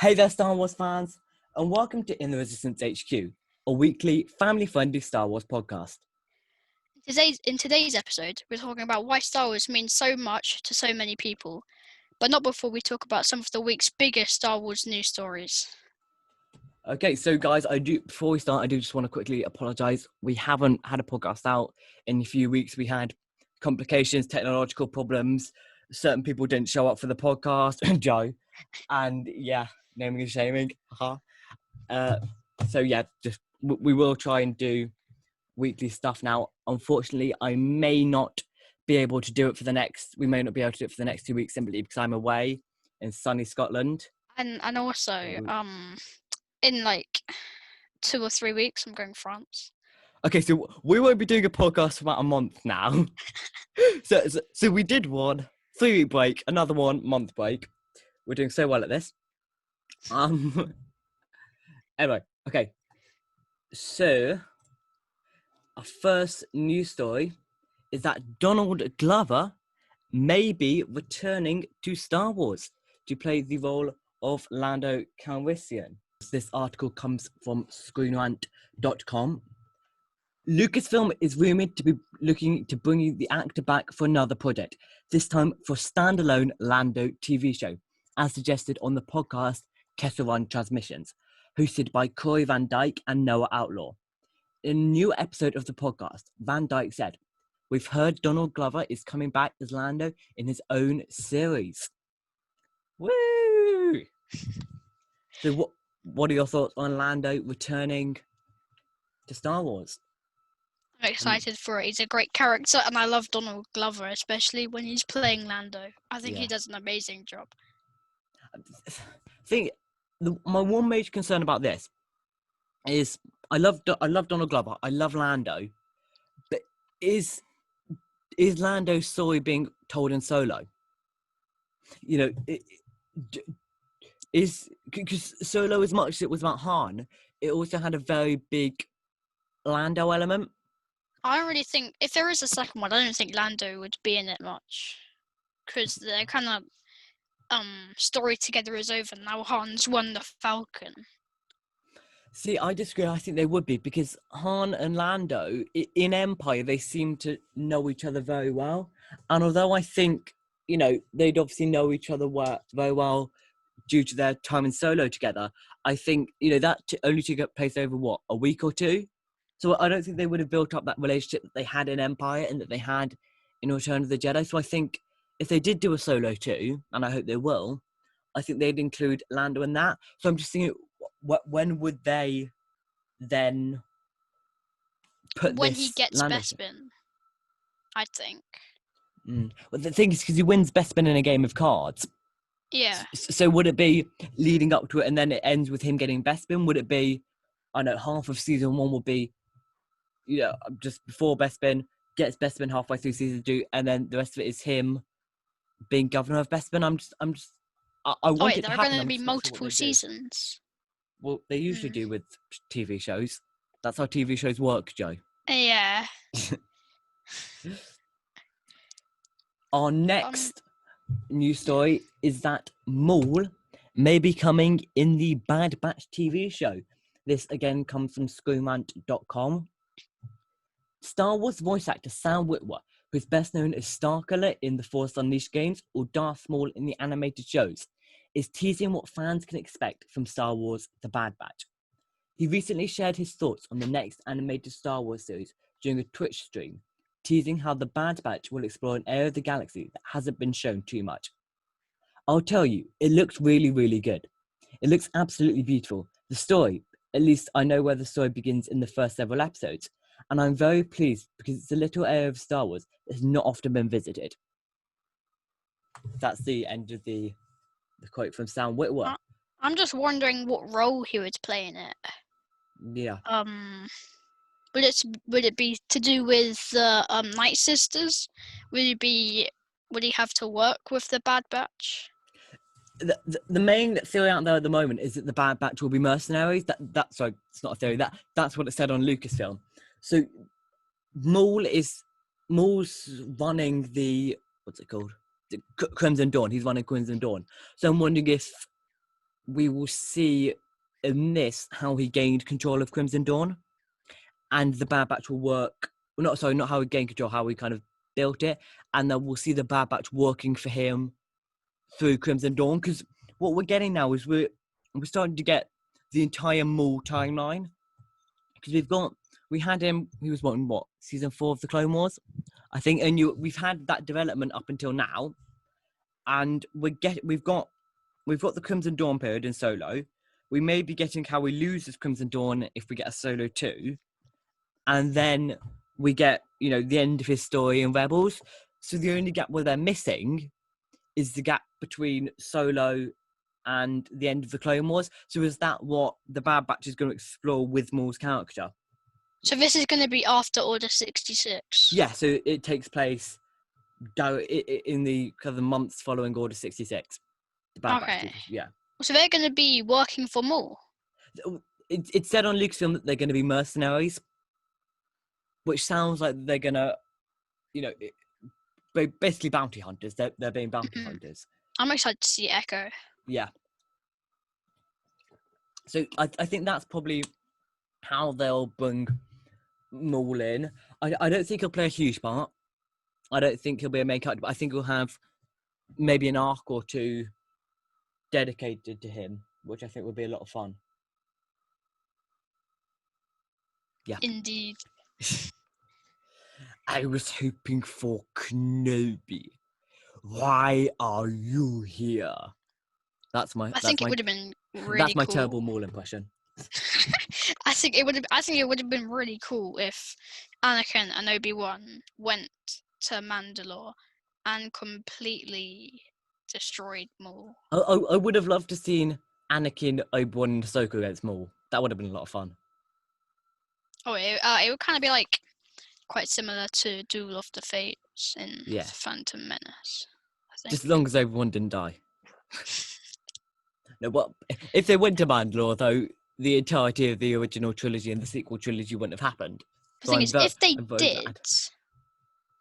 Hey there, Star Wars fans, and welcome to In the Resistance HQ, a weekly, family-friendly Star Wars podcast. In today's episode, we're talking about why Star Wars means so much to so many people, but not before we talk about some of the week's biggest Star Wars news stories. Okay, so guys, before we start, I do just want to quickly apologise. We haven't had a podcast out in a few weeks. We had complications, technological problems. Certain people didn't show up for the podcast, Joe, and yeah, naming and shaming. We will try and do weekly stuff now. Unfortunately, we may not be able to do it for the next 2 weeks simply because I'm away in sunny Scotland. And also, in like 2 or 3 weeks, I'm going to France. Okay, so we won't be doing a podcast for about a month now. so we did one 3-week break, another 1 month break. We're doing so well at this. Anyway, okay. So our first news story is that Donald Glover may be returning to Star Wars to play the role of Lando Calrissian. This article comes from ScreenRant.com. Lucasfilm is rumoured to be looking to bring the actor back for another project, this time for a standalone Lando TV show, as suggested on the podcast Kessel Run Transmissions, hosted by Corey Van Dyke and Noah Outlaw. In a new episode of the podcast, Van Dyke said, "We've heard Donald Glover is coming back as Lando in his own series." Woo! So what are your thoughts on Lando returning to Star Wars? I'm excited for it. He's a great character, and I love Donald Glover, especially when he's playing Lando. I think he does an amazing job. My one major concern about this is I love Donald Glover. I love Lando, but is Lando's story being told in Solo? You know, because Solo, as much as it was about Han, it also had a very big Lando element. I don't really think, if there is a second one, I don't think Lando would be in it much, because their kind of story together is over now. Han's won the Falcon. See, I disagree. I think they would be, because Han and Lando in Empire, they seem to know each other very well, and although I think they'd obviously know each other very well due to their time in Solo together, I think that only took place over a week or two. So I don't think they would have built up that relationship that they had in Empire and that they had in Return of the Jedi. So I think if they did do a Solo 2, and I hope they will, I think they'd include Lando in that. So I'm just thinking, when would they then put when this he gets Lando Bespin, I think. Well, the thing is, because he wins Bespin in a game of cards. Yeah. So would it be leading up to it and then it ends with him getting Bespin? Would it be, I know, half of season 1 would be, just before Bespin, gets Bespin halfway through season 2, and then the rest of it is him being governor of Bespin? I want it to happen. There are going to be multiple seasons. Well, they usually do with TV shows. That's how TV shows work, Joe. Yeah. Our next news story is that Maul may be coming in the Bad Batch TV show. This again comes from ScreenRant.com. Star Wars voice actor Sam Witwer, who is best known as Starkiller in the Force Unleashed games or Darth Maul in the animated shows, is teasing what fans can expect from Star Wars The Bad Batch. He recently shared his thoughts on the next animated Star Wars series during a Twitch stream, teasing how The Bad Batch will explore an area of the galaxy that hasn't been shown too much. I'll tell you, it looks really, really good. It looks absolutely beautiful. The story, at least I know where the story begins in the first several episodes, and I'm very pleased because it's a little area of Star Wars that has not often been visited. That's the end of the quote from Sam Witwer. I'm just wondering what role he would play in it. Yeah. Would it be to do with the Night Sisters? Would he have to work with the Bad Batch? The main theory out there at the moment is that the Bad Batch will be mercenaries. Sorry, it's not a theory. That's what it said on Lucasfilm. So Maul's running the, what's it called? Crimson Dawn. He's running Crimson Dawn. So I'm wondering if we will see in this how he gained control of Crimson Dawn, and the Bad Batch will work. Not how he gained control, how he kind of built it, and then we'll see the Bad Batch working for him through Crimson Dawn. Because what we're getting now is we're starting to get the entire Maul timeline. Because we had him. He was what season 4 of the Clone Wars, I think, and we've had that development up until now, and we've got the Crimson Dawn period in Solo. We may be getting how we lose this Crimson Dawn if we get a Solo 2, and then we get the end of his story in Rebels. So the only gap where they're missing is the gap between Solo and the end of the Clone Wars. So is that what the Bad Batch is going to explore with Maul's character? So this is going to be after Order 66? Yeah, so it takes place in the kind of months following Order 66. The Bad Batch, yeah. So they're going to be working for Maul? It said on Lucasfilm that they're going to be mercenaries, which sounds like they're going to, basically bounty hunters. They're being bounty hunters. I'm excited to see Echo. Yeah. So I think that's probably how they'll bring Maul in. I don't think he'll play a huge part. I don't think he'll be a main character, but I think he'll have maybe an arc or two dedicated to him, which I think would be a lot of fun. Yeah. Indeed. I was hoping for Kenobi. Why are you here? I think it would have been really That's my cool. terrible Maul impression. I think it would have been really cool if Anakin and Obi-Wan went to Mandalore and completely destroyed Maul. I would have loved to seen Anakin, Obi-Wan, and Ahsoka against Maul. That would have been a lot of fun. Oh, it would kind of be like quite similar to Duel of the Fates in Phantom Menace, I think. Just as long as Obi-Wan didn't die. No, but if they went to Mandalore, though, the entirety of the original trilogy and the sequel trilogy wouldn't have happened. The thing is, if they did,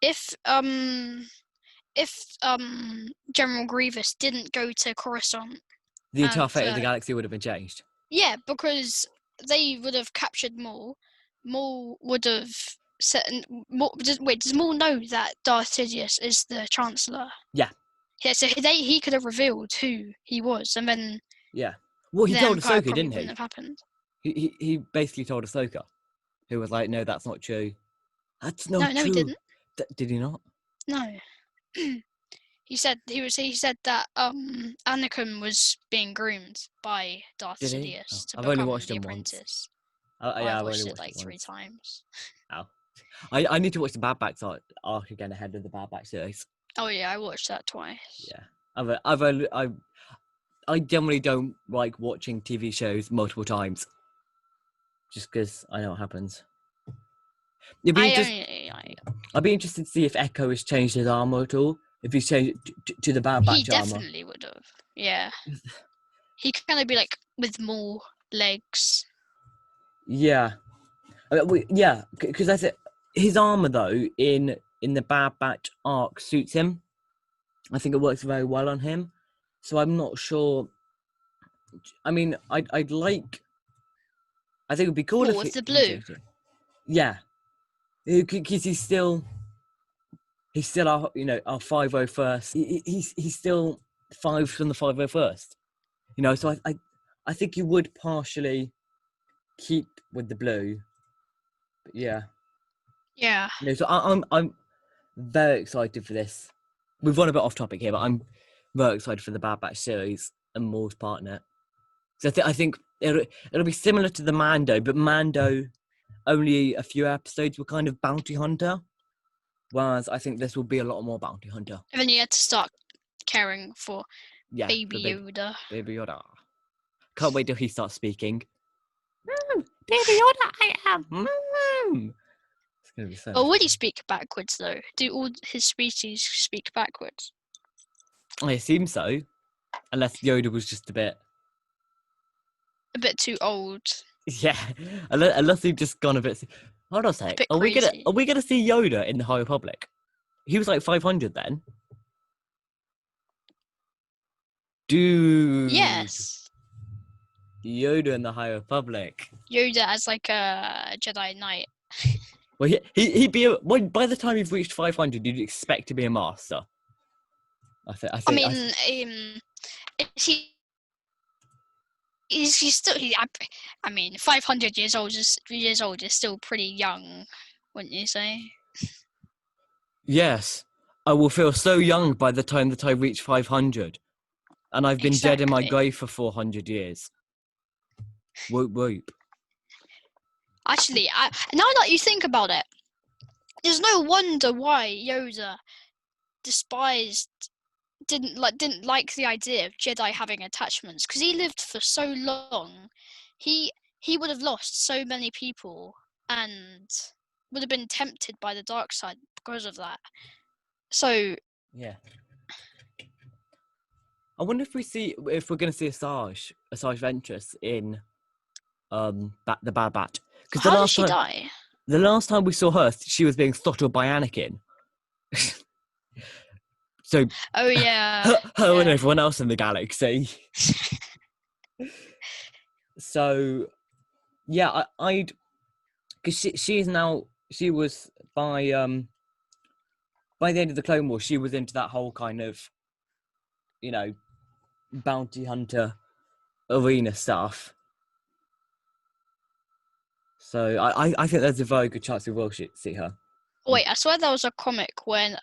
if General Grievous didn't go to Coruscant, the entire fate of the galaxy would have been changed. Yeah, because they would have captured Maul. Maul would have set. Wait, does Maul know that Darth Sidious is the Chancellor? Yeah. Yeah, so he could have revealed who he was, and then. Yeah. Well, he told Ahsoka, didn't he? Wouldn't have happened. He basically told Ahsoka, who was like, "No, that's not true. That's not true." No, he didn't. Did he not? No. He said that Anakin was being groomed by Darth Sidious to become the apprentice. I've watched it like 3 times. Oh. I need to watch the Bad Batch arc again ahead of the Bad Batch series. Oh yeah, I watched that twice. Yeah, I generally don't like watching TV shows multiple times, just because I know what happens. I'd be interested to see if Echo has changed his armor at all. If he's changed it to the Bad Batch armor. He definitely would have. Yeah. He could kind of be like with more legs. Yeah. Because that's it. His armor though in the Bad Batch arc suits him. I think it works very well on him. So I'm not sure. I mean, I'd like. I think it'd be cool if with the blue. Yeah, because he's still our 501st. He's still 5 from the 501st. So I think you would partially keep with the blue. But yeah. Yeah. So I'm very excited for this. We've gone a bit off topic here, but I'm very excited for the Bad Batch series and Maul's partner. So I think it'll be similar to the Mando, but Mando only a few episodes were kind of bounty hunter, whereas I think this will be a lot more bounty hunter. And then you had to start caring for Baby Yoda. Baby Yoda. Can't wait till he starts speaking. Baby Yoda, I am. It's gonna be so. Or would he speak backwards though? Do all his species speak backwards? I assume so, unless Yoda was just a bit too old. Yeah, unless he'd just gone a bit. Hold on a sec. Are we gonna see Yoda in the High Republic? He was like 500 then. Dude. Yes. Yoda in the High Republic. Yoda as like a Jedi Knight. Well, he'd be by the time you've reached 500, you'd expect to be a master. I mean, he's still. I mean, 500 years old is still pretty young, wouldn't you say? Yes, I will feel so young by the time that I reach 500, and I've been dead in my grave for 400 years. Whoop whoop. Actually, now that you think about it, there's no wonder why Yoda didn't like the idea of Jedi having attachments, because he lived for so long. He would have lost so many people and would have been tempted by the dark side because of that. So yeah, I wonder if we're going to see Asajj Ventress in the Bad Batch. Because how did she die? The last time we saw her, she was being throttled by Anakin. So oh yeah, her and everyone else in the galaxy. So yeah, I'd because she was by the end of the Clone Wars, she was into that whole kind of, you know, bounty hunter arena stuff. So I think there's a very good chance we will see her. Wait, I swear there was a comic when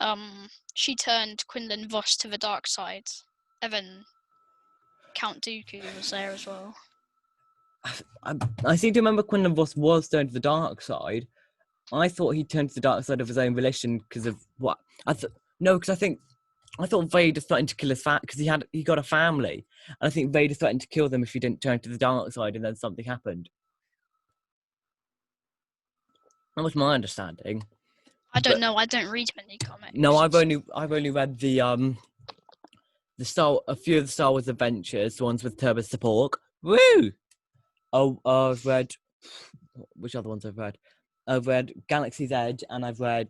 she turned Quinlan Vos to the dark side. Evan Count Dooku was there as well. I seem to remember Quinlan Vos was turned to the dark side. I thought he turned to the dark side of his own volition because of what I thought Vader threatened to kill his because he got a family, and I think Vader threatened to kill them if he didn't turn to the dark side, and then something happened. That was my understanding. I don't know. I don't read many comics. No, I've only read a few of the Star Wars adventures, the ones with Turbo Support. Woo! Oh, I've read which other ones I've read? I've read Galaxy's Edge, and I've read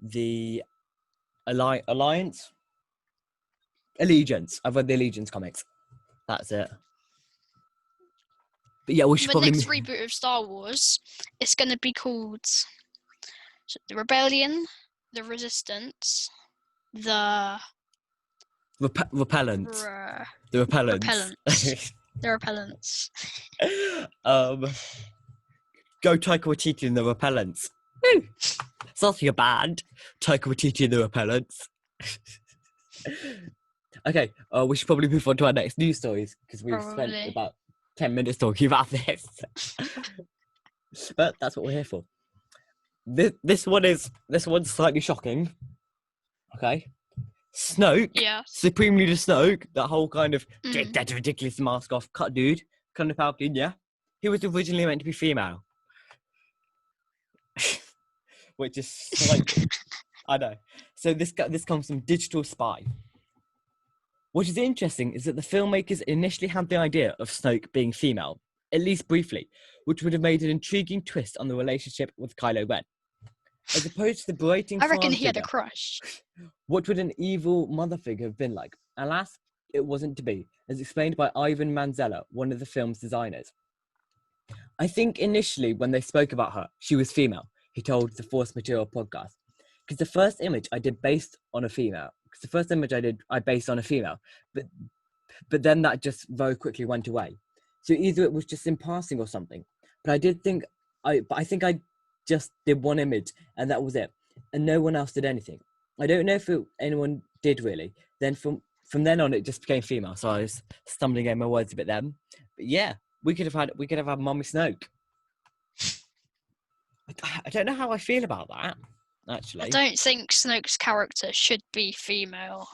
the Allegiance. I've read the Allegiance comics. That's it. But yeah, we should probably. The next reboot of Star Wars, it's going to be called the Rebellion, the Resistance, the Repellents. The Repellents. The Repellents. Go Taika Waititi and the Repellents. Sounds like a band. Taika Waititi and the Repellents. Okay, we should probably move on to our next news stories because we've spent about 10 minutes talking about this. But that's what we're here for. This one's slightly shocking. Okay. Snoke, yeah. Supreme Leader Snoke, that whole kind of take that ridiculous mask off, cut dude, kind of Falcon, yeah. He was originally meant to be female. Which is slightly I know. So this comes from Digital Spy. What is interesting is that the filmmakers initially had the idea of Snoke being female, at least briefly, which would have made an intriguing twist on the relationship with Kylo Ren. As opposed to the berating I reckon he had a crush. What would an evil mother figure have been like? Alas, it wasn't to be, as explained by Ivan Manzella, one of the film's designers. I think initially when they spoke about her, she was female, he told the Force Material podcast. Because the first image I based on a female. But then that just very quickly went away. So either it was just in passing or something. But I think I just did one image and that was it. And no one else did anything. I don't know if anyone did really. Then from then on, it just became female. So I was stumbling over my words a bit then. But yeah, we could have had Mummy Snoke. I don't know how I feel about that, actually. I don't think Snoke's character should be female.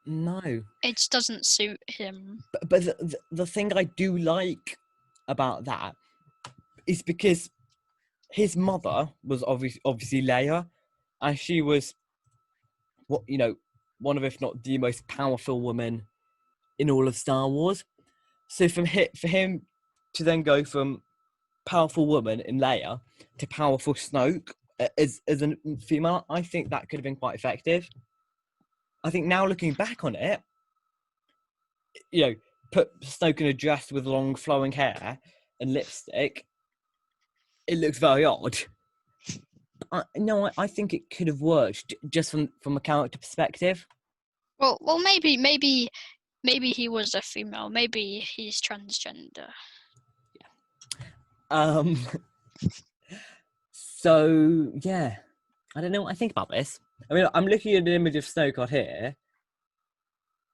No. It just doesn't suit him. But the thing I do like about that is because his mother was obviously Leia, and she was one of, if not the most powerful woman in all of Star Wars. So for him to then go from powerful woman in Leia to powerful Snoke as a female, I think that could have been quite effective. I think now looking back on it, put Snoke in a dress with long flowing hair and lipstick, it looks very odd. No, I think it could have worked just from a character perspective. Well, maybe he was a female. Maybe he's transgender. So yeah, I don't know what I think about this. I mean, I'm looking at an image of Snoke on here,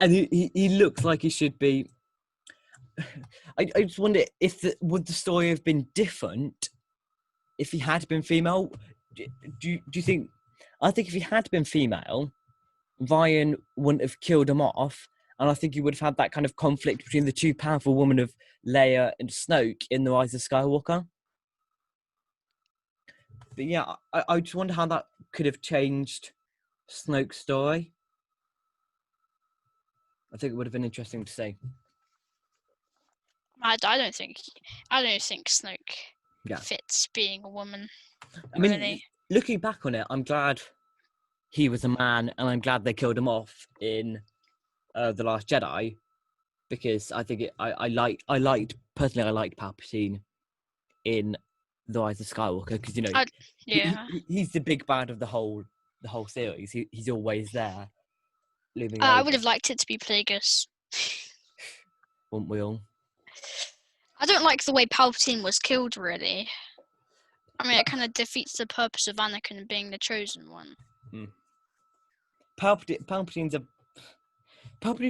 and he looks like he should be. I just wonder if would the story have been different if he had been female? Do you think? I think if he had been female, Ryan wouldn't have killed him off, and I think he would have had that kind of conflict between the two powerful women of Leia and Snoke in The Rise of Skywalker. But yeah, I just wonder how that could have changed Snoke's story. I think it would have been interesting to see. I don't think Snoke fits being a woman. I mean, really. Looking back on it, I'm glad he was a man, and I'm glad they killed him off in The Last Jedi, because I think I liked Palpatine in The Rise of Skywalker, because he's the big bad of the whole series. He's always there, looming over. I would have liked it to be Plagueis. Wouldn't we all? I don't like the way Palpatine was killed, really. I mean, it kind of defeats the purpose of Anakin being the chosen one. Palpatine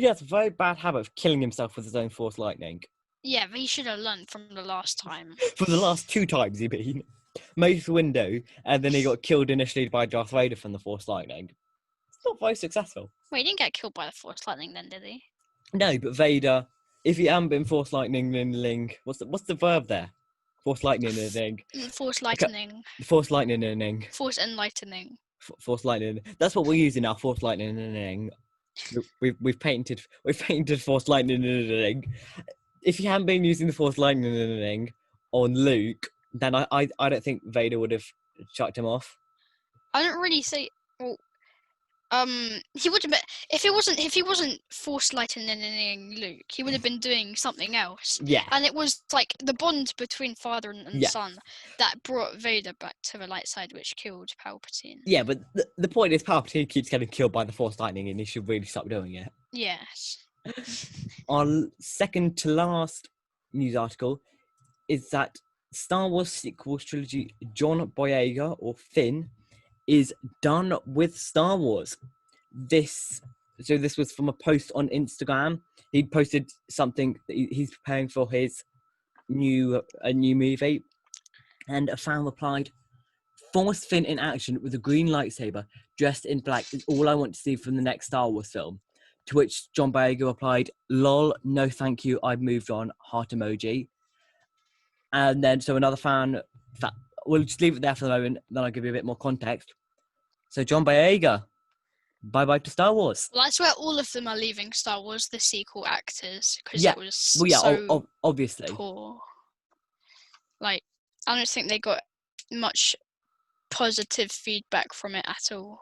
has a very bad habit of killing himself with his own Force lightning. Yeah, but he should have learned from the last time. For the last 2 times, you mean? Mace Windu, and then he got killed initially by Darth Vader from the Force lightning. It's not very successful. Wait, he didn't get killed by the Force lightning then, did he? No, but Vader, if he hadn't been Force lightning, what's the verb there? Force lightning. Force lightning. Force lightning. Force enlightening. Force lightning. That's what we're using now. Force lightning. We've painted Force lightning. If you hadn't been using the Force lightning on Luke, then I don't think Vader would have chucked him off. I don't really say. Well, he would have been if he wasn't Force lightning Luke. He would have been doing something else. Yeah. And it was like the bond between father and son that brought Vader back to the light side, which killed Palpatine. Yeah, but the point is Palpatine keeps getting killed by the Force lightning, and he should really stop doing it. Yes. Our second to last news article is that Star Wars sequels trilogy John Boyega, or Finn, is done with Star Wars. This was from a post on Instagram. He'd posted something that he's preparing for his new movie, and a fan replied, "Force Finn in action with a green lightsaber, dressed in black is all I want to see from the next Star Wars film." To which John Boyega replied, "Lol, no thank you, I've moved on, heart emoji." And then, so another fan, we'll just leave it there for the moment, then I'll give you a bit more context. So John Boyega, bye-bye to Star Wars. Well, I swear all of them are leaving Star Wars, the sequel actors, because it was so obviously poor. Like, I don't think they got much positive feedback from it at all.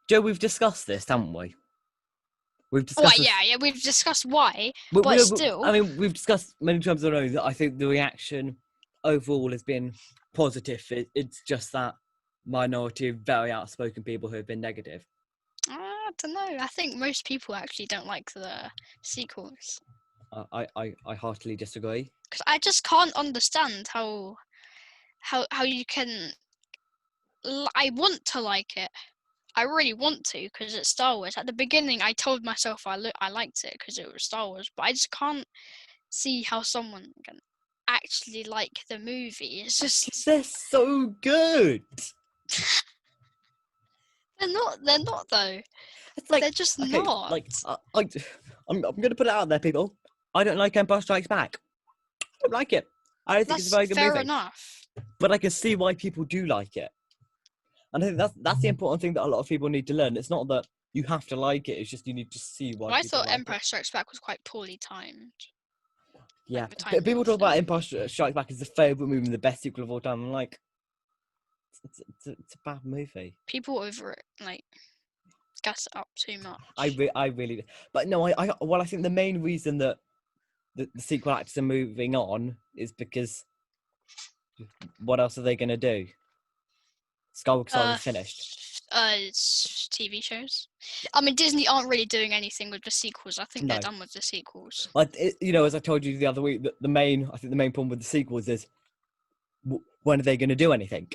Joe, we've discussed this, haven't we? We've discussed we've discussed why, but still. I mean, we've discussed many times already that I think the reaction overall has been positive. It's just that minority of very outspoken people who have been negative. I don't know. I think most people actually don't like the sequels. I heartily disagree. Because I just can't understand how you can. I want to like it. I really want to, because it's Star Wars. At the beginning, I told myself I liked it because it was Star Wars, but I just can't see how someone can actually like the movie. It's just they're so good. They're not though. It's like, they're just not. Like I'm gonna put it out there, people. I don't like Empire Strikes Back. I don't like it. I don't think it's a very good movie. Fair enough. But I can see why people do like it. And I think that's the important thing that a lot of people need to learn. It's not that you have to like it, it's just you need to see why. Well, I thought Empire Strikes Back was quite poorly timed. Yeah, like people talk about Empire Strikes Back as the favourite movie and the best sequel of all time. I'm like, it's a bad movie. People over it, like, gas it up too much. I really, but no, I think the main reason that the sequel actors are moving on is because what else are they going to do? Skywalker Saga's finished. It's TV shows. I mean, Disney aren't really doing anything with the sequels. I think they're done with the sequels. But as I told you the other week, the main problem with the sequels is when are they going to do anything?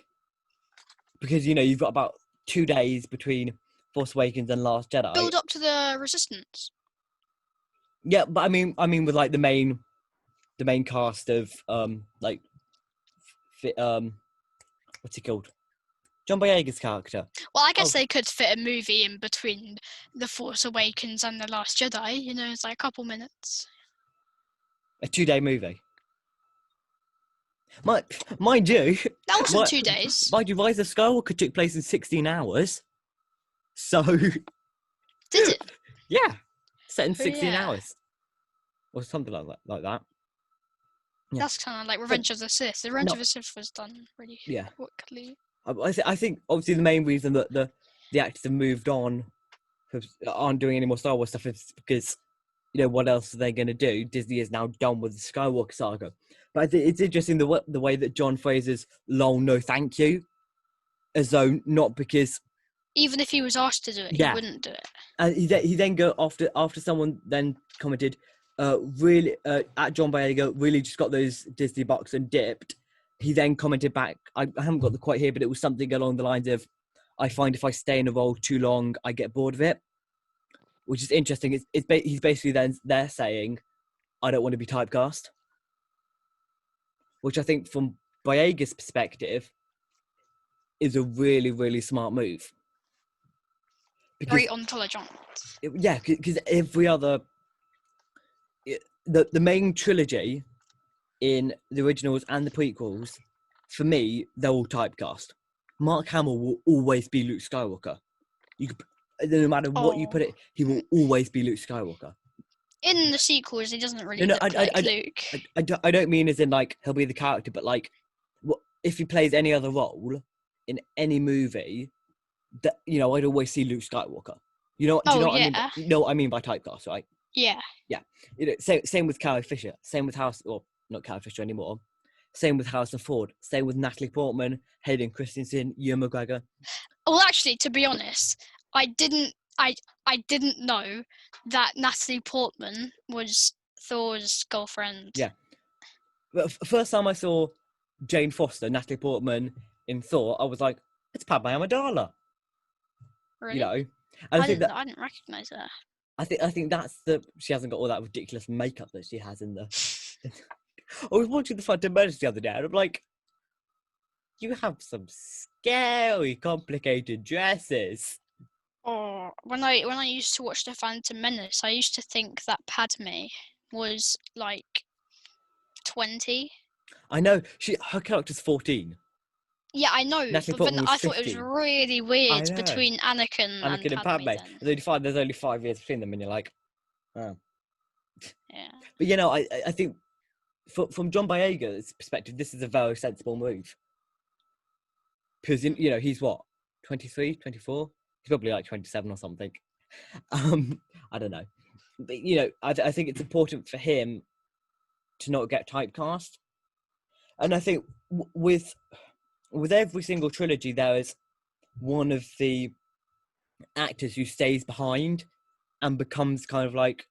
Because you've got about 2 days between Force Awakens and Last Jedi. Build up to the Resistance. Yeah, but I mean with like the main cast of what's he called? John Boyega's character. Well, I guess they could fit a movie in between The Force Awakens and The Last Jedi. It's like a couple minutes. A 2-day movie. Mind you... That wasn't 2 days. Mind you, Rise of Skywalker took place in 16 hours. So... Did it? Yeah. Set in 16 hours. Or something like that. Yeah. That's kind of like Revenge of the Sith. The Revenge of the Sith was done really quickly. I think obviously the main reason that the actors have moved on, aren't doing any more Star Wars stuff, is because what else are they going to do? Disney is now done with the Skywalker saga. But I think it's interesting the way that John Fraser's "lol, no thank you," as though not because even if he was asked to do it, he wouldn't do it. And he then go after someone then commented, really at John Boyega, really just got those Disney bucks and dipped. He then commented back, I haven't got the quote here, but it was something along the lines of, I find if I stay in a role too long, I get bored of it. Which is interesting. He's basically then there saying, I don't want to be typecast. Which I think from Boyega's perspective is a really, really smart move. Very intelligent. Yeah, because every other... The main trilogy in the originals and the prequels, for me, they're all typecast. Mark Hamill will always be Luke Skywalker. No matter what you put it, he will always be Luke Skywalker. In the sequels, he doesn't really look like Luke. I don't mean as in like he'll be the character, but like if he plays any other role in any movie, that I'd always see Luke Skywalker. Do you know what I mean? You know what I mean by typecast, right? Yeah. Yeah. Same with Carrie Fisher. Same with not Carrie Fisher anymore. Same with Harrison Ford. Same with Natalie Portman, Hayden Christensen, Ewan McGregor. Well, actually, to be honest, I didn't know that Natalie Portman was Thor's girlfriend. Yeah. But first time I saw Jane Foster, Natalie Portman in Thor, I was like, it's Padme Amidala. Really? And I didn't recognise her. I think that's she hasn't got all that ridiculous makeup that she has in the... I was watching the Phantom Menace the other day and I'm like, you have some scary, complicated dresses. Oh, when I used to watch the Phantom Menace, I used to think that Padme was like 20. I know her character's 14. Yeah, I know. Natalie But then I 15. thought it was really weird between Anakin and Padme. There's only 5 years between them, and you're like, oh. Yeah. But I think from John Boyega's perspective, this is a very sensible move. Because he's what, 23, 24? He's probably like 27 or something. I don't know. But I think it's important for him to not get typecast. And I think with every single trilogy, there is one of the actors who stays behind and becomes kind of like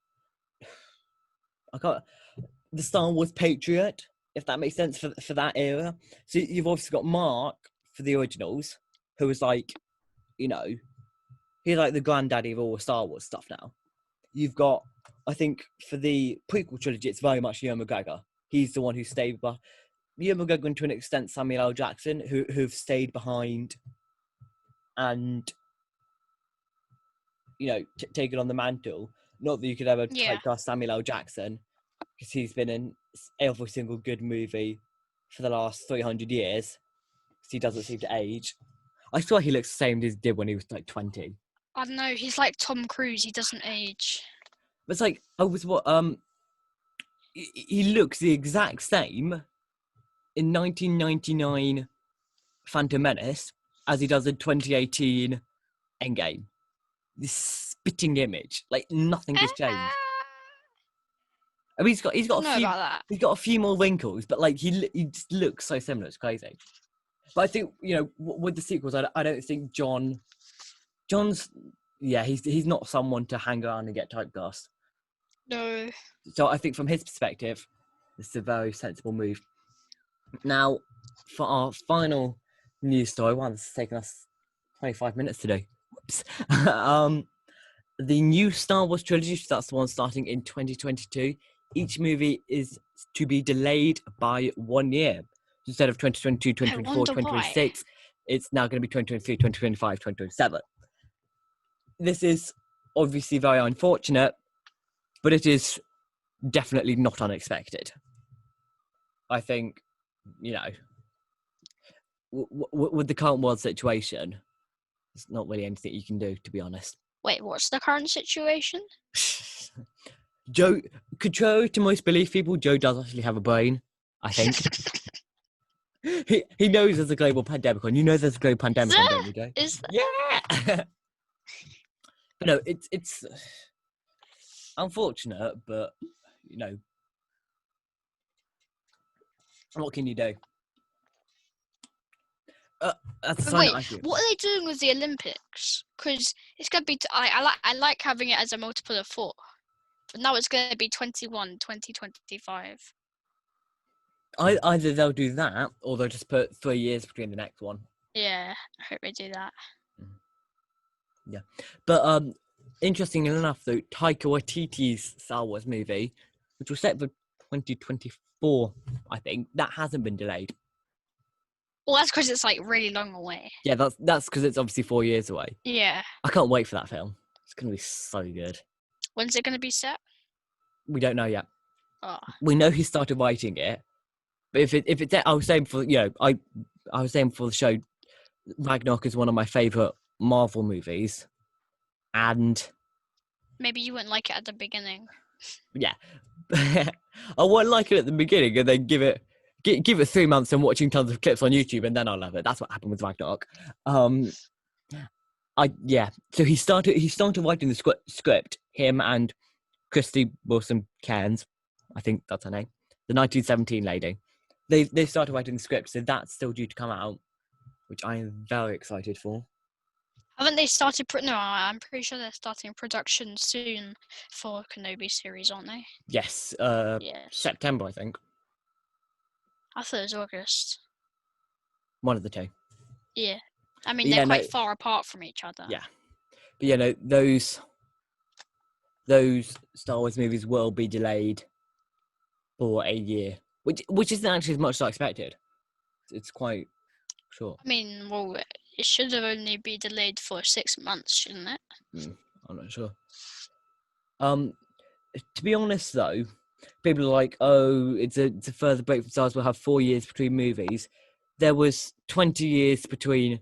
the Star Wars patriot, if that makes sense for that era. So you've obviously got Mark for the originals, who was like, he's like the granddaddy of all Star Wars stuff now. You've got, I think, for the prequel trilogy, it's very much Ewan McGregor. He's the one who stayed behind. Ewan McGregor, and to an extent, Samuel L. Jackson, who've stayed behind and, taken on the mantle. Not that you could ever typecast Samuel L. Jackson, because he's been in every single good movie for the last 300 years. Because he doesn't seem to age. I swear he looks the same as he did when he was like 20. I don't know. He's like Tom Cruise. He doesn't age. But it's like, he looks the exact same in 1999 Phantom Menace as he does in 2018 Endgame. this spitting image. Like nothing has changed. I mean, he's got I don't know about that. he's got a few more wrinkles, but like he just looks so similar. It's crazy. But I think with the sequels, I don't think John's he's not someone to hang around and get typecast. No. So I think from his perspective, this is a very sensible move. Now, for our final news story, one that's taken us 25 minutes to do. Whoops. The new Star Wars trilogy, that's the one starting in 2022. Each movie is to be delayed by 1 year. Instead of 2022, 2024, 2026, it's now going to be 2023, 2025, 2027. This is obviously very unfortunate, but it is definitely not unexpected. I think, with the current world situation, there's not really anything you can do, to be honest. Wait, what's the current situation? Joe, contrary to most belief people, Joe does actually have a brain, I think. he knows there's a global pandemic on. You know there's a global pandemic on, don't you, Joe? Is that? Yeah! But no, it's unfortunate, but, what can you do? That's a Wait, what are they doing with the Olympics? Because it's going to be... I like having it as a multiple of 4. But now it's going to be 2025. Either they'll do that, or they'll just put 3 years between the next one. Yeah, I hope they do that. Yeah. But interestingly enough, though, Taika Waititi's Star Wars movie, which was set for 2024, I think, that hasn't been delayed. Well, that's because it's like really long away. Yeah, that's because it's obviously 4 years away. Yeah. I can't wait for that film. It's going to be so good. When's it going to be set? We don't know yet. Oh. We know he started writing it, but if it's, I was saying for I was saying for the show, Ragnarok is one of my favorite Marvel movies, and maybe you wouldn't like it at the beginning. Yeah, I won't like it at the beginning, and then give it 3 months and watching tons of clips on YouTube, and then I'll love it. That's what happened with Ragnarok. So he started writing the script. Him and Christy Wilson Cairns, I think that's her name, the 1917 lady. They started writing the script, so that's still due to come out, which I am very excited for. Haven't they started? No, I'm pretty sure they're starting production soon for Kenobi series, aren't they? Yes. Yes. September, I think. I thought it was August. One of the two. Yeah. I mean, they're quite far apart from each other. Yeah. But those Star Wars movies will be delayed for a year, which isn't actually as much as I expected. It's quite short. I mean, well, it should have only been delayed for 6 months, shouldn't it? I'm not sure. To be honest, though, people are like, "Oh, it's a further break from Star Wars. We'll have 4 years between movies." There was 20 years between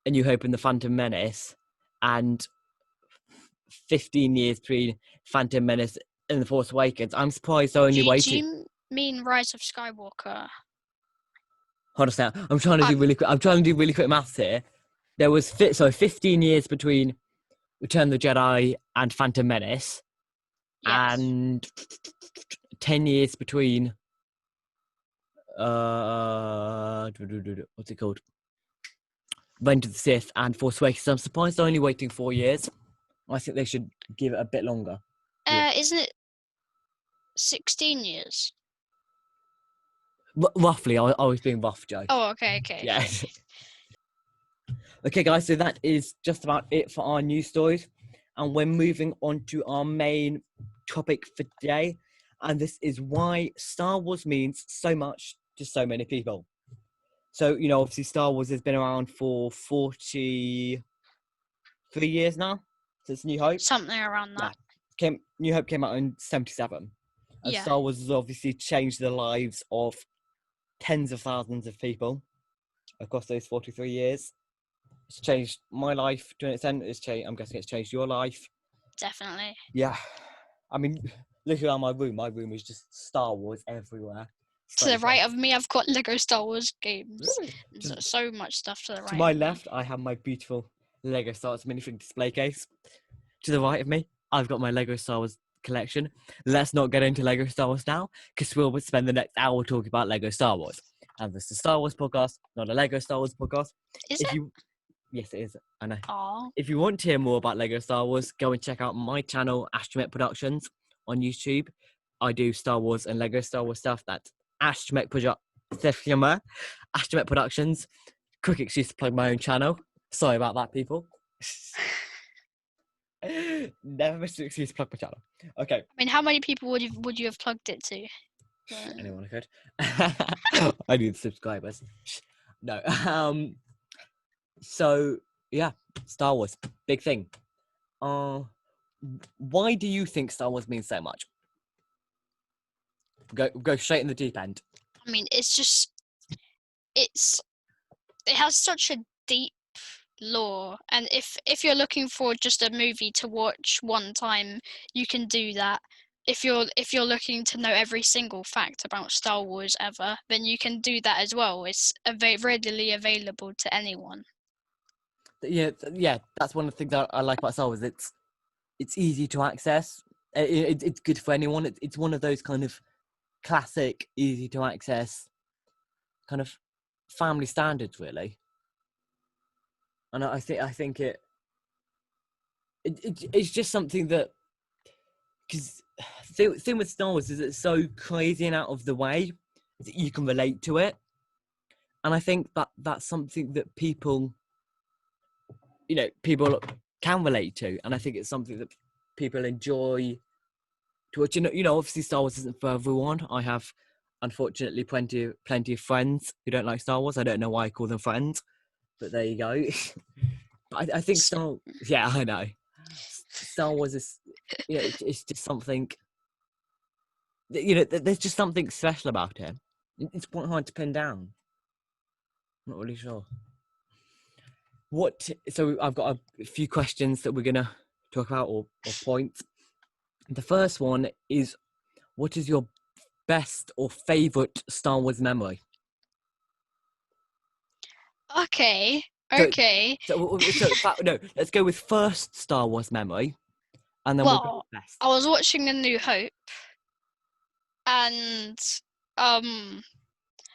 A New Hope and The Phantom Menace, and 15 years between Phantom Menace and The Force Awakens. I'm surprised they're only waiting. Do you mean Rise of Skywalker? Hold on a second. I'm trying to do really quick maths here. There was 15 years between Return of the Jedi and Phantom Menace, yes. and 10 years between what's it called? Revenge of the Sith and Force Awakens. I'm surprised they're only waiting 4 years. I think they should give it a bit longer. Isn't it 16 years? Roughly. I was being rough, Joe. Oh, okay. Yeah. Okay, guys, so that is just about it for our news stories. And we're moving on to our main topic for today. And this is why Star Wars means so much to so many people. So, obviously Star Wars has been around for 43 years now, since New Hope. Something around that. Yeah. New Hope came out in 1977. And yeah. Star Wars has obviously changed the lives of tens of thousands of people across those 43 years. It's changed my life to an extent. I'm guessing it's changed your life. Definitely. Yeah. I mean, look around my room. My room is just Star Wars everywhere. To the right of me, I've got Lego Star Wars games. So much stuff to the right. To my left, I have my beautiful Lego Star Wars minifig display case. to the right of me, I've got my Lego Star Wars collection. Let's not get into Lego Star Wars now, because we'll spend the next hour talking about Lego Star Wars. And this is a Star Wars podcast, not a Lego Star Wars podcast. Is it? Yes, it is. I know. Aw. If you want to hear more about Lego Star Wars, go and check out my channel, ITRHQ Productions, on YouTube. I do Star Wars and Lego Star Wars stuff. That's ITRHQ Productions. Quick excuse to plug my own channel. Sorry about that, people. Never miss an excuse to plug my channel. Okay. I mean, how many people would you have plugged it to? Anyone could. I need subscribers. No. So yeah, Star Wars, big thing. Why do you think Star Wars means so much? Go straight in the deep end. I mean, it has such a deep lore, and if you're looking for just a movie to watch one time, you can do that. If you're looking to know every single fact about Star Wars ever, then you can do that as well. It's readily available to anyone. Yeah, that's one of the things I like about Star Wars. It's easy to access. It's good for anyone. It's one of those kind of classic, easy to access, kind of family standards, really. And I think it's just something that, because the thing with Star Wars is it's so crazy and out of the way that you can relate to it, and I think that's something that people can relate to, and I think it's something that people enjoy to watch. Obviously Star Wars isn't for everyone. I have, unfortunately, plenty of friends who don't like Star Wars. I don't know why I call them friends, but there you go. But I think I know. Star Wars is, it's just something, there's just something special about it. It's quite hard to pin down. I'm not really sure. So I've got a few questions that we're going to talk about, or points. The first one is, what is your best or favourite Star Wars memory? Okay. So no, let's go with first Star Wars memory, and then we'll go with best. I was watching A New Hope, and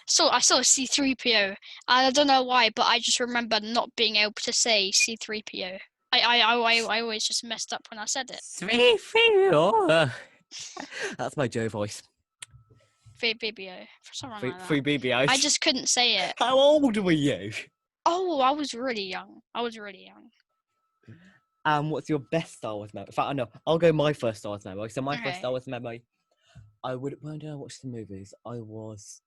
so I saw C-3PO, and I don't know why, but I just remember not being able to say C-3PO. I always just messed up when I said it. C-3PO. That's my Joe voice. 3BBO, for something like that. 3BBO. I just couldn't say it. How old were you? Oh, I was really young. What's your best Star Wars memory? In fact, I know. I'll go my first Star Wars memory. So my first Okay. Star Wars memory, when did I watch the movies? I was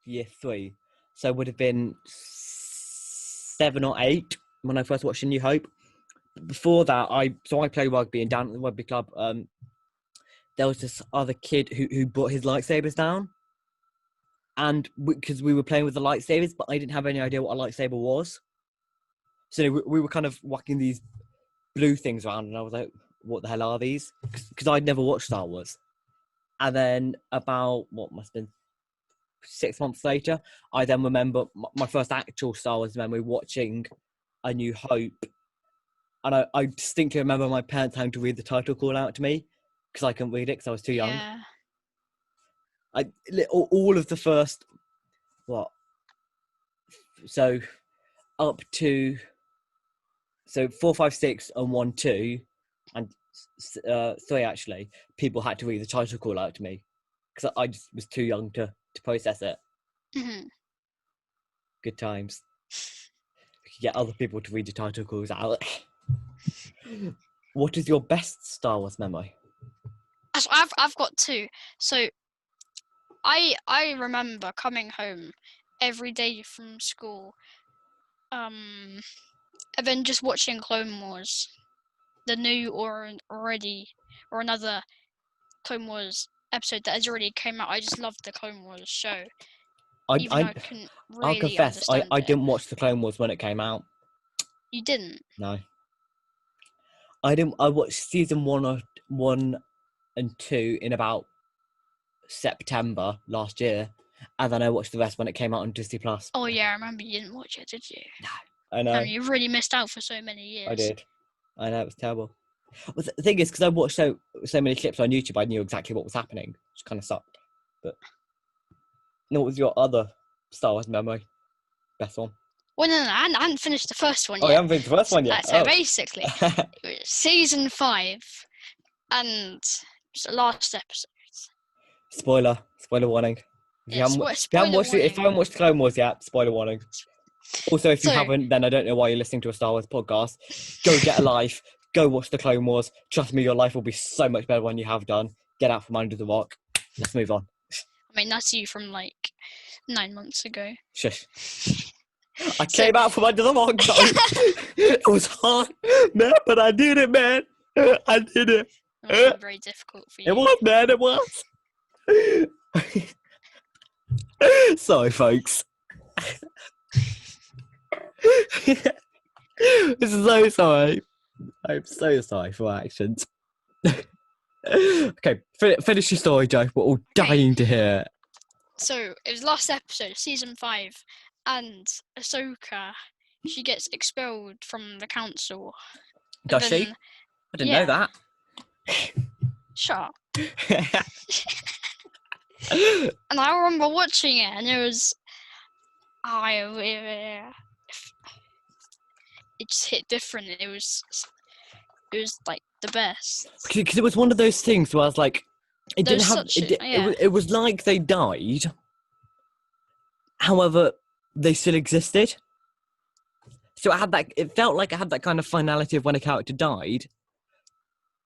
year 3. So it would have been 7 or 8 when I first watched A New Hope. Before that, I play rugby, and down at the rugby club, there was this other kid who brought his lightsabers down. And because we were playing with the lightsabers, but I didn't have any idea what a lightsaber was. So we were kind of whacking these blue things around, and I was like, what the hell are these? Because I'd never watched Star Wars. And then about, what must have been 6 months later, I then remember my first actual Star Wars memory, watching A New Hope. And I distinctly remember my parents having to read the title call out to me, because I couldn't read it because I was too young. Yeah. All of the first, so up to, 4, 5, 6 and 1, 2 and 3 actually, people had to read the title call out to me because I just was too young to process it. Mm-hmm. Good times. We could get other people to read the title calls out. What is your best Star Wars memory? So I've got 2. So I remember coming home every day from school, and then just watching Clone Wars, the new or another Clone Wars episode that has already came out. I just loved the Clone Wars show, even though I couldn't really I'll confess, understand I it. didn't watch the Clone Wars when it came out. You didn't? No. I didn't. I watched season 1 and 2 in about September last year, and then I watched the rest when it came out on Disney Plus. Oh yeah, I remember you didn't watch it, did you? No, I know. You really missed out for so many years. I did. I know, it was terrible. Well, the thing is, because I watched so many clips on YouTube, I knew exactly what was happening, which kind of sucked. But what was your other Star Wars memory? Best one? Well, no, I hadn't finished the first one Oh, yet. you haven't finished the first one yet? So basically, it was season 5, and it's the last episode. Spoiler warning. If you haven't watched the Clone Wars yet, spoiler warning. Also, if you haven't, then I don't know why you're listening to a Star Wars podcast. Go get a life. Go watch the Clone Wars. Trust me, your life will be so much better when you have done. Get out from under the rock. Let's move on. I mean, that's you from like 9 months ago. Shush. I came out from under the rock, it was hard, man, but I did it, man. I did it. It was very difficult for you. It was, man, it was. Sorry, folks. This is so sorry. I'm so sorry for our actions. Okay, finish your story, Joe. We're all dying to hear it. So, it was last episode, season 5, and Ahsoka, she gets expelled from the council. Does she? I didn't know that. Shut up. And I remember watching it, and it was... it just hit different. It was like the best. Because it was one of those things where I was like, it was like they died. However, they still existed. So it felt like it had that kind of finality of when a character died,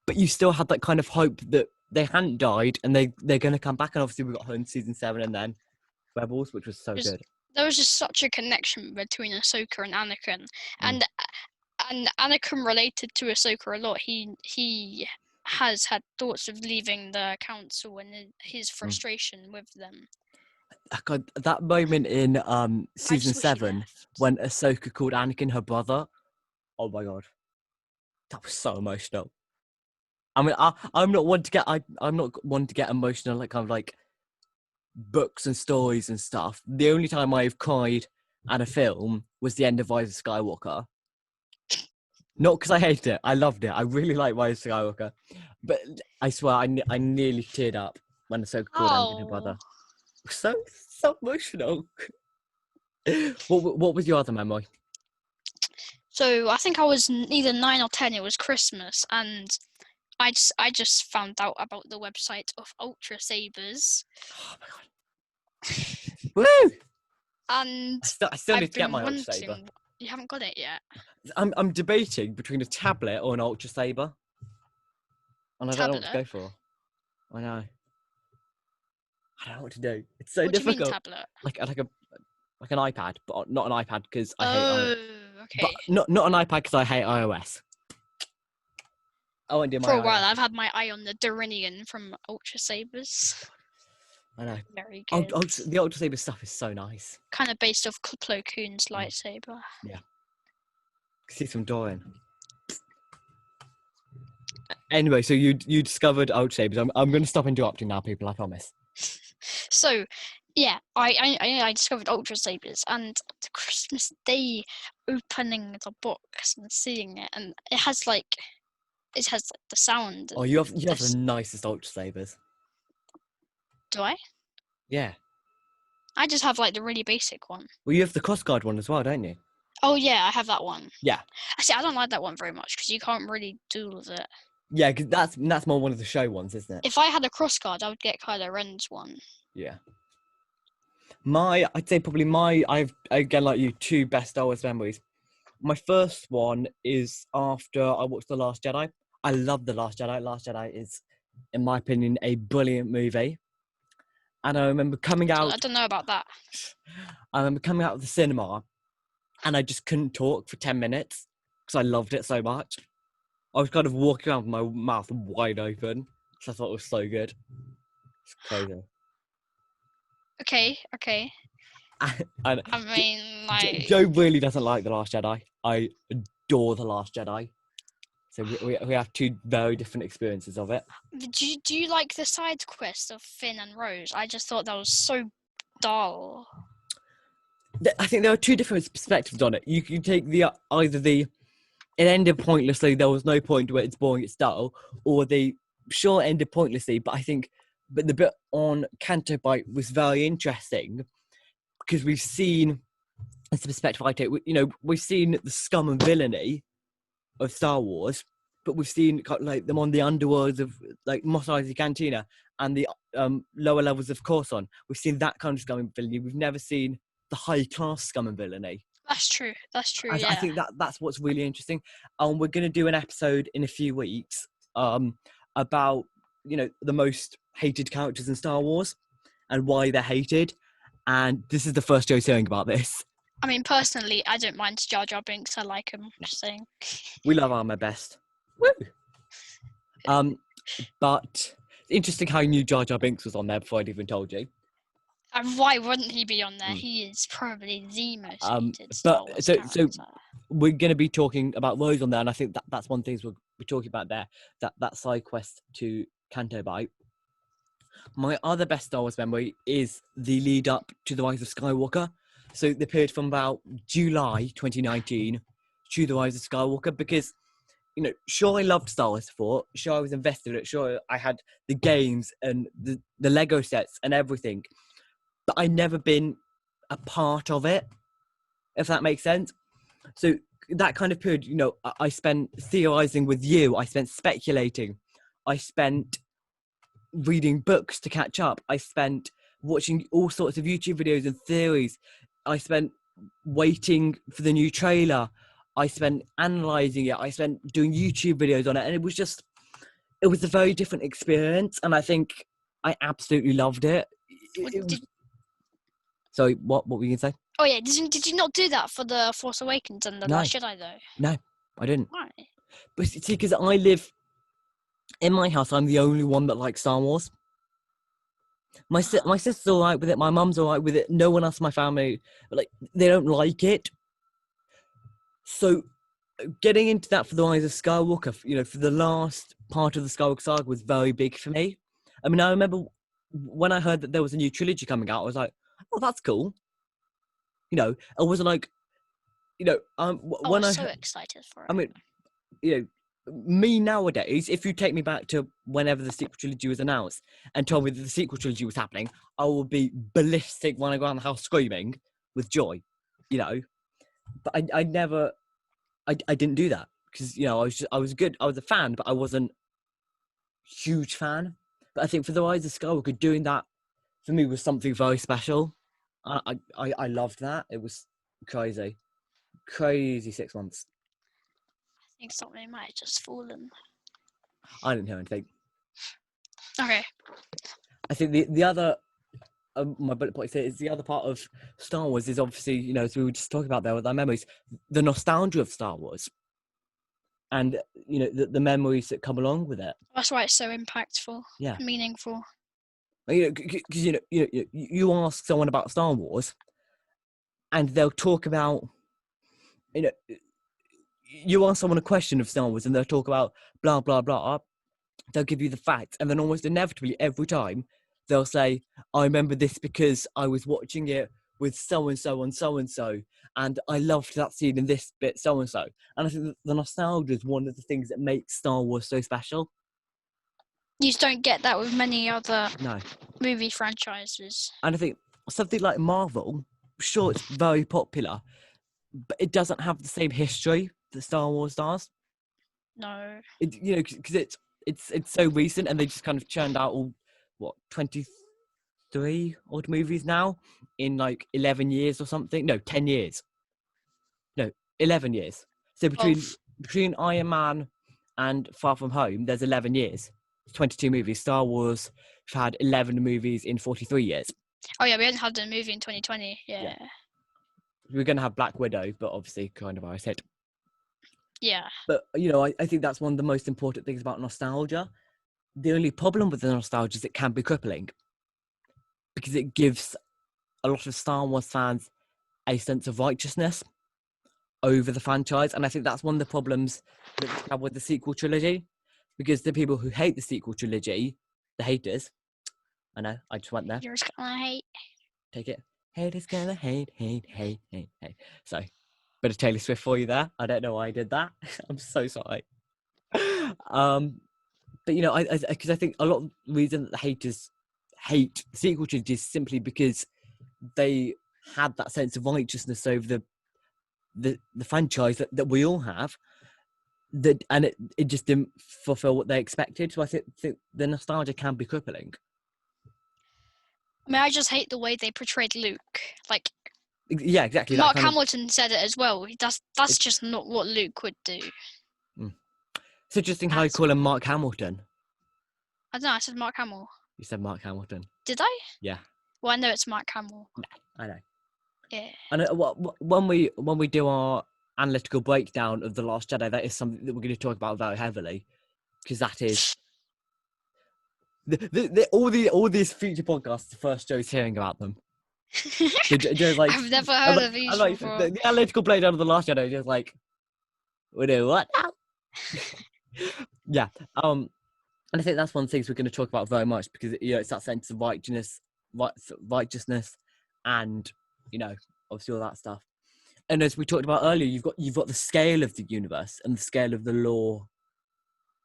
but you still had that kind of hope that they hadn't died and they're going to come back. And obviously we got home season 7 and then Rebels, which was so good. There was just such a connection between Ahsoka and Anakin, and Anakin related to Ahsoka a lot. He has had thoughts of leaving the council and his frustration with them. God, that moment in season 7 when Ahsoka called Anakin her brother, oh my god, that was so emotional. I mean, I'm not one to get emotional, like kind of like books and stories and stuff. The only time I've cried at a film was the end of Rise of Skywalker. Not because I hated it, I loved it. I really like Rise of Skywalker, but I swear I nearly teared up when Ahsoka called Anakin her brother. So emotional. What was your other memory? So I think I was either 9 or 10. It was Christmas, and I just found out about the website of Ultra Sabers. Oh my god! Woo! And I still need to get my Ultra Saber. You haven't got it yet. I'm debating between a tablet or an Ultra Saber, and I don't know what to go for. I know. I don't know what to do. It's so difficult. Do you mean tablet? Like an iPad, but not an iPad because I hate iOS. Okay. But not an iPad because I hate iOS. I won't do my For a while, I've had my eye on the Dorinian from Ultra Sabers. I know. Very good. The Ultra Saber stuff is so nice. Kind of based off Plo Koon's lightsaber. Yeah. See some Dorian. Anyway, so you discovered Ultra Sabers. I'm going to stop interrupting now, people. I promise. So, yeah, I discovered Ultra Sabers, and the Christmas Day opening the box and seeing it, and it has the sound. Oh, you have the nicest Ultra Sabers. Do I? Yeah. I just have the really basic one. Well, you have the crossguard one as well, don't you? Oh yeah, I have that one. Yeah. Actually, I don't like that one very much because you can't really duel with it. Yeah, because that's more one of the show ones, isn't it? If I had a crossguard, I would get Kylo Ren's one. Yeah. I'd say probably I've, again, like you, 2 best Star Wars memories. My first one is after I watched The Last Jedi. I love The Last Jedi. Last Jedi is, in my opinion, a brilliant movie. And I remember coming out... I don't know about that. I remember coming out of the cinema and I just couldn't talk for 10 minutes because I loved it so much. I was kind of walking around with my mouth wide open because I thought it was so good. It's crazy. Okay. And I mean, Joe really doesn't like The Last Jedi. I adore The Last Jedi. So we have 2 very different experiences of it. Do you like the side quest of Finn and Rose? I just thought that was so dull. I think there are 2 different perspectives on it. You can take either the it ended pointlessly. There was no point to it. It's boring. It's dull. Or they sure ended pointlessly, but I think, but the bit on Canto Bite was very interesting because we've seen, as the perspective I take, we've seen the scum and villainy of Star Wars, but we've seen kind of like them on the underworlds of like Mos Eisley Cantina and the lower levels of Coruscant. We've seen that kind of scum and villainy. We've never seen the high class scum and villainy. That's true. That's true. I think that's what's really interesting. We're going to do an episode in a few weeks about the most hated characters in Star Wars and why they're hated. And this is the first Joe's hearing about this. I mean, personally, I don't mind Jar Jar Binks. I like him. Just saying. We love Armor Best. Woo! But it's interesting how you knew Jar Jar Binks was on there before I'd even told you. And why wouldn't he be on there? He is probably the most hated Star Wars so character. we're going to be talking about those on there, and I think that's one thing we're talking about there. That side quest to Canto Bite. My other best Star Wars memory is the lead up to the Rise of Skywalker. So the period from about July 2019 to the Rise of Skywalker, because sure, I loved Star Wars before. Sure, I was invested in it. Sure, I had the games and the Lego sets and everything. But I'd never been a part of it, if that makes sense. So that kind of period, I spent theorizing with you. I spent speculating. I spent reading books to catch up. I spent watching all sorts of YouTube videos and theories. I spent waiting for the new trailer. I spent analysing it. I spent doing YouTube videos on it. And it was a very different experience. And I think I absolutely loved it. Sorry, what were you going to say? Oh yeah, did you not do that for The Force Awakens and The Last Jedi though? No, I didn't. Why? But see, because I live in my house, I'm the only one that likes Star Wars. My sister's all right with it. My mum's all right with it. No one else in my family, they don't like it. So, getting into that for the Rise of Skywalker, for the last part of the Skywalker saga was very big for me. I mean, I remember when I heard that there was a new trilogy coming out, I was like, "Oh, that's cool." I wasn't like, when I was so excited for it. I mean, me nowadays, if you take me back to whenever the sequel trilogy was announced and told me that the sequel trilogy was happening, I will be ballistic when I go around the house screaming with joy, But I never, I didn't do that because I was a fan, but I wasn't a huge fan. But I think for the Rise of Skywalker, doing that for me was something very special. I loved that. It was crazy 6 months. I think something might have just fallen. I didn't hear anything. Okay. I think the other, my bullet point is the other part of Star Wars is obviously, as we were just talking about there with our memories, the nostalgia of Star Wars. And, the memories that come along with it. That's why it's so impactful. Yeah. Meaningful. Because, you ask someone about Star Wars and they'll talk about, you ask someone a question of Star Wars and they'll talk about blah, blah, blah. They'll give you the facts. And then almost inevitably every time they'll say, I remember this because I was watching it with so-and-so and so-and-so. And I loved that scene in this bit, so-and-so. And I think the nostalgia is one of the things that makes Star Wars so special. You just don't get that with many other No. movie franchises. And I think something like Marvel, sure, it's very popular, but it doesn't have the same history that Star Wars does. No. Because it's so recent, and they just kind of churned out all 23 odd movies now in 11 years or something. No, 10 years. No, 11 years. So between Iron Man and Far From Home, there's 11 years. 22 movies. Star Wars have had 11 movies in 43 years. Oh yeah, we hadn't had a movie in 2020. Yeah. We're going to have Black Widow, but obviously coronavirus hit. Yeah. But, I think that's one of the most important things about nostalgia. The only problem with the nostalgia is it can be crippling because it gives a lot of Star Wars fans a sense of righteousness over the franchise. And I think that's one of the problems that we have with the sequel trilogy, because the people who hate the sequel trilogy, the haters, I know, I just went there. You're just gonna hate. Take it. Haters gonna hate. Sorry. Bit of Taylor Swift for you there. I don't know why I did that. I'm so sorry. But you know, because I think a lot of the reason that the haters hate the sequel trilogy is simply because they had that sense of righteousness over the franchise that we all have, and it just didn't fulfill what they expected. So I think the nostalgia can be crippling. I mean, I just hate the way they portrayed Luke. Like, Yeah, exactly. Mark Hamilton said it as well. That's just not what Luke would do. It's interesting how you call him Mark Hamilton. I don't know. I said Mark Hamill. You said Mark Hamilton. Did I? Yeah. Well, I know it's Mark Hamill. No, I know. Yeah. And when we do our analytical breakdown of The Last Jedi, that is something that we're going to talk about very heavily, because that is all these future podcasts. The first Joe's hearing about them. Joe's like, I've never heard of these before. The analytical breakdown of The Last Jedi is just like, we do what now? Yeah. And I think that's one of the things we're going to talk about very much, because you know it's that sense of righteousness, and you know obviously all that stuff. And as we talked about earlier, you've got the scale of the universe and the scale of the lore,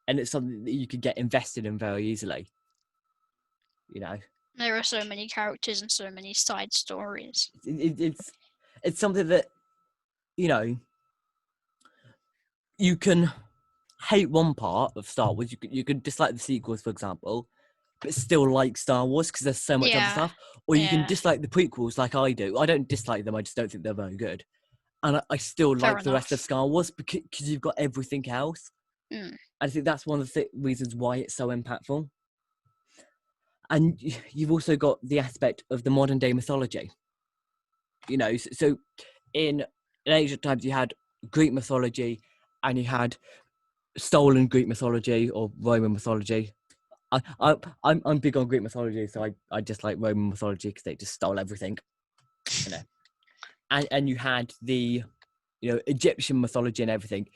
and it's something that you could get invested in very easily. You know, there are so many characters and so many side stories. It's something that, you know, you can hate one part of Star Wars. You could dislike the sequels, for example, but still like Star Wars because there's so much other stuff. Or you can dislike the prequels, like I do. I don't dislike them. I just don't think they're very good. And I still like the rest of Star Wars because you've got everything else. I think that's one of the reasons why it's so impactful. And you've also got the aspect of the modern day mythology. You know, so in ancient times you had Greek mythology and you had stolen Greek mythology or Roman mythology. I'm big on Greek mythology, so I just like Roman mythology because they just stole everything. You know, and you had the, you know, Egyptian mythology and everything.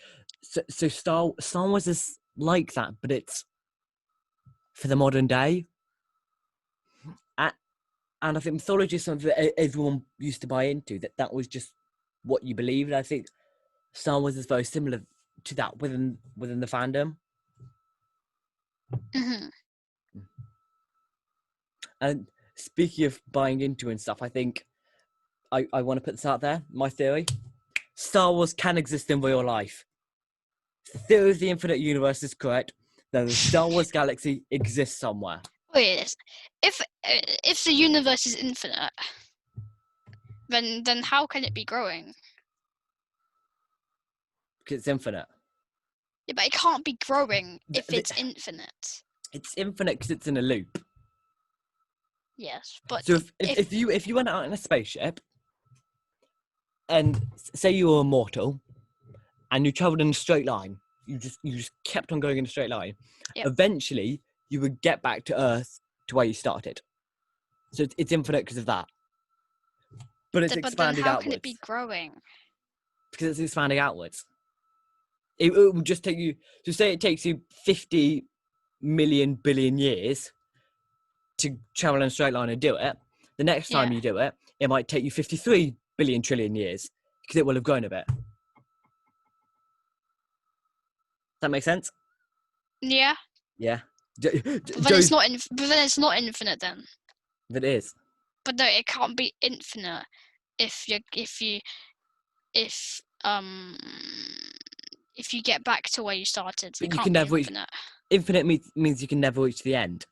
So Star Wars is like that, but it's for the modern day. And I think mythology is something that everyone used to buy into. That was just what you believed. I think Star Wars is very similar to that within the fandom. Mm-hmm. And speaking of buying into and stuff, I think I want to put this out there. My theory: Star Wars can exist in real life. The theory of the infinite universe is correct. That the Star Wars galaxy exists somewhere. Wait, if the universe is infinite, then how can it be growing? Because it's infinite. Yeah, but it can't be growing if it's infinite. It's infinite because it's in a loop. Yes, but so if you went out in a spaceship and say you were immortal and you traveled in a straight line, you just kept on going in a straight line. Yep. Eventually, you would get back to Earth to where you started. So it's infinite because of that. But it's expanding outwards. But then how can it be growing? Because it's expanding outwards. It will just take you. So say it takes you 50 million billion years to travel in a straight line and do it. The next time you do it, it might take you 53 billion trillion years because it will have grown a bit. Does that make sense? Yeah. Yeah. But then it's not. But then it's not infinite then. But it is. But no, it can't be infinite if you get back to where you started. But it can't be infinite. Infinite means you can never reach the end.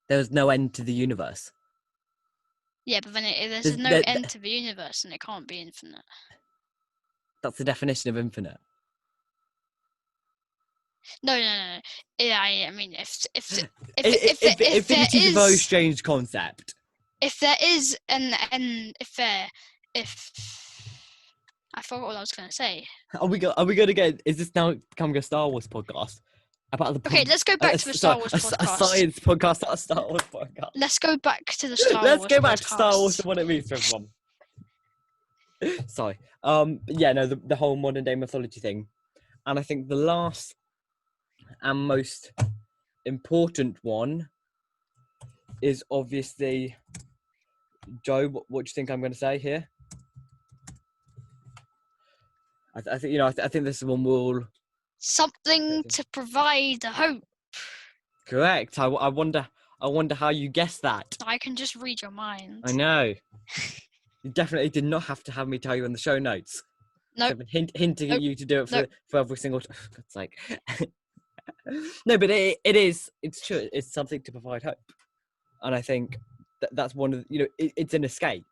There's no end to the universe. Yeah, but then there's no end to the universe, and it can't be infinite. That's the definition of infinite. No. Yeah, I mean, if there is a very strange concept. If there is if I forgot what I was going to say. Are we going to get? Is this now becoming a Star Wars podcast? Okay, let's go back to the Star Wars podcast. A science podcast, not a Star Wars podcast. Let's go back to the Star Wars. Let's go back to Star Wars and what it means for everyone. Sorry. Yeah, no, the whole modern day mythology thing, and I think the last and most important one is obviously Joe. What do you think I'm going to say here? I think I think this one will. Something to provide hope. Correct. I wonder how you guessed that. I can just read your mind. I know. You definitely did not have to have me tell you in the show notes. Nope. I've been hinting at you to do it Nope. for every single. For God's sake. No, but it's true. It's something to provide hope, and I think that's one of it's an escape.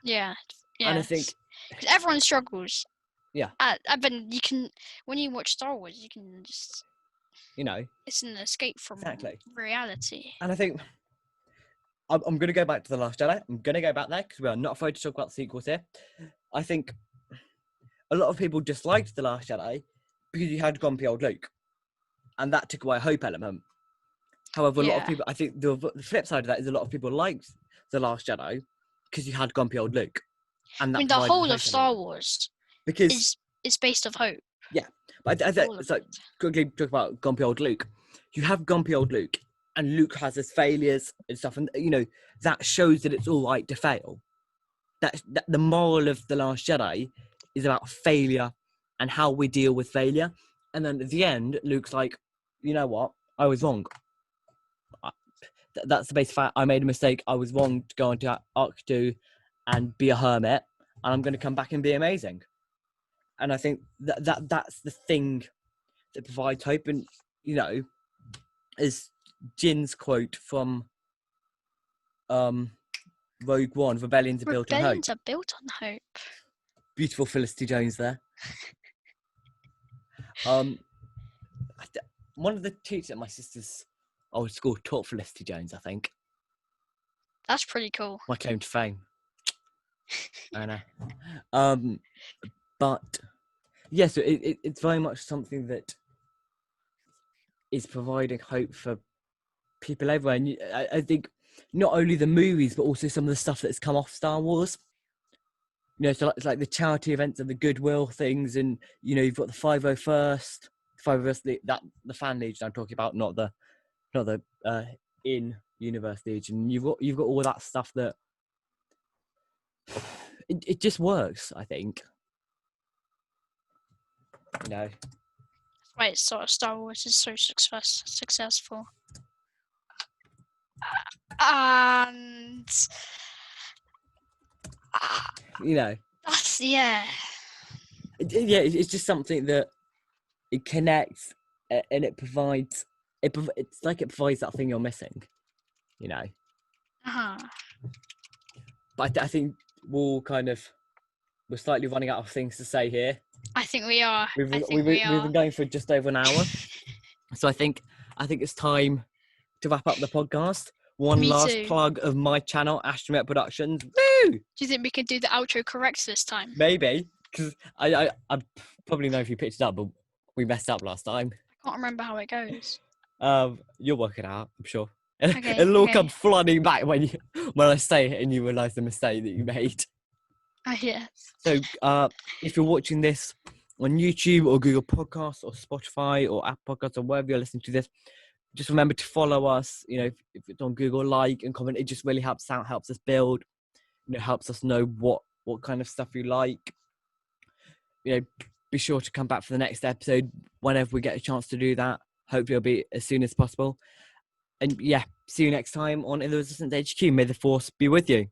Yeah. And I think because everyone struggles. Yeah. But you can, when you watch Star Wars, you can just it's an escape from reality. And I think I'm going to go back to The Last Jedi. I'm going to go back there because we are not afraid to talk about sequels here. I think a lot of people disliked The Last Jedi because you had grumpy old Luke, and that took away a hope element. However, a lot of people, I think the flip side of that is a lot of people liked The Last Jedi because you had grumpy old Luke. And that the whole of Star Wars is based off hope. Yeah, but I think so. Quickly talk about grumpy old Luke. You have grumpy old Luke, and Luke has his failures and stuff, and that shows that it's all right to fail. That the moral of The Last Jedi is about failure and how we deal with failure. And then at the end, Luke's like, you know what? I was wrong. That's the basic fact. I made a mistake. I was wrong to go into ITRHQ and be a hermit, and I'm going to come back and be amazing. And I think that's the thing that provides hope. And is Jin's quote from Rogue One: "Rebellions are built on hope." Rebellions are built on hope. Beautiful Felicity Jones there. One of the teachers at my sister's old school taught Felicity Jones, I think. That's pretty cool. My claim to fame. I know. But yeah, so it's very much something that is providing hope for people everywhere. And I think not only the movies, but also some of the stuff that's come off Star Wars. So it's like the charity events and the goodwill things, and you've got the 501st, the fan legion I'm talking about, not the in-universe legion. You've got all that stuff that it just works, I think. That's why Star Wars is so successful. And that's it's just something that it connects and it provides. It's like it provides that thing you're missing, But I think we're slightly running out of things to say here. I think we are. We've been going for just over an hour, so I think it's time to wrap up the podcast. One last plug of my channel, Astromet Productions. Woo! Do you think we can do the outro correct this time? Maybe, because I probably know if you picked it up, but we messed up last time. I can't remember how it goes. You'll work it out, I'm sure. Okay, It'll all come flooding back when I say it and you realise the mistake that you made. Oh, yes. So, if you're watching this on YouTube or Google Podcasts or Spotify or Apple Podcasts or wherever you're listening to this, just remember to follow us. If it's on Google, like and comment. It just really helps us build. Helps us know what kind of stuff you like. Be sure to come back for the next episode whenever we get a chance to do that. Hopefully it'll be as soon as possible. And yeah, see you next time on In the Resistance HQ. May the Force be with you.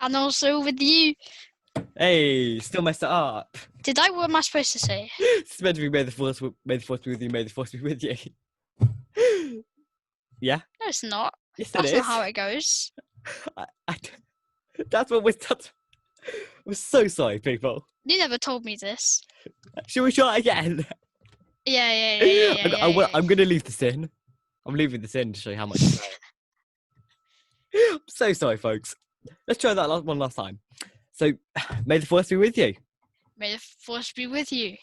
And also with you. Hey, still messed it up. What am I supposed to say? It's meant to be May the Force be with you. May the Force be with you. Yeah. No, it's not. Yes, That's not how it goes. That's what we're so sorry, people. You never told me this. Shall we try again? Yeah. I'm going to leave this in. I'm leaving this in to show you how much. I'm so sorry, folks. Let's try that one last time. So, may the Force be with you. May the Force be with you.